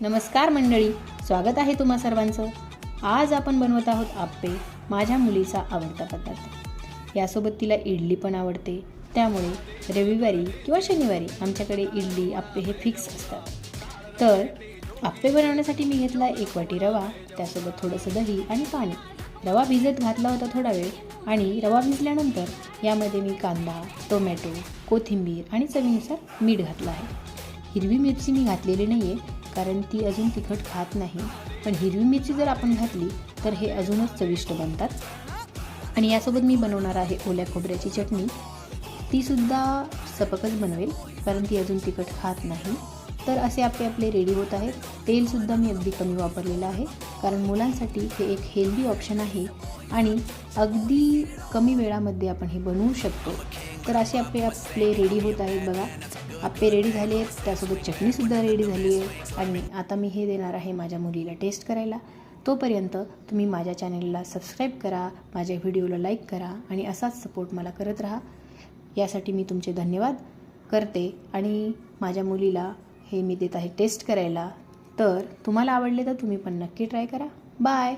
नमस्कार मंडळी, स्वागत आहे तुम्हा सर्वांचं। आज आपण बनवत आहोत आप्पे, माझ्या मुलीचा आवडता पदार्थ। यासोबत तिला इडली पण आवडते, त्यामुळे रविवारी किंवा शनिवारी आमच्याकडे इडली आप्पे हे फिक्स असतात। तर आप्पे बनवण्यासाठी मी घेतला 1 वाटी रवा, त्यासोबत थोडंसं दही आणि पाणी। रवा भिजत घातला होता थोडा वेळ आणि रवा भिजल्यानंतर यामध्ये मी कांदा, टोमॅटो, कोथिंबीर आणि चवीनुसार मीठ घातलं आहे। हिरवी मिरची मी घातलेली नाही आहे, कारण ती अजून तिखट खात नाही, पण हिरवी मिरची जर आपण घातली तर हे अजूनच चविष्ट बनतात। आणि यासोबत मी बनवणार आहे ओल्या खोबऱ्याची चटणी। ती सुद्धा सपकच बनवेल, कारण ती अजून तिखट खात नाही। तर असे आपले रेडी होत आहेत। तेलसुद्धा मी अगदी कमी वापरलेलं आहे, कारण मुलांसाठी हे एक हेल्दी ऑप्शन आहे आणि अगदी कमी वेळामध्ये आपण हे बनवू शकतो। तर असे आपले रेडी होत आहेत बघा। आप्पे रेडी झाले आहेत, त्यासोबत चटणीसुद्धा रेडी झाली आहे आणि आता मी हे देणार आहे माझ्या मुलीला टेस्ट करायला। तोपर्यंत तुम्ही माझ्या चॅनलला सबस्क्राईब करा, माझ्या व्हिडिओला लाईक करा आणि असाच सपोर्ट मला करत राहा। यासाठी मी तुमचे धन्यवाद करते आणि माझ्या मुलीला हे मी देत आहे टेस्ट करायला। तर तुम्हाला आवडले तर तुम्ही पण नक्की ट्राय करा। बाय।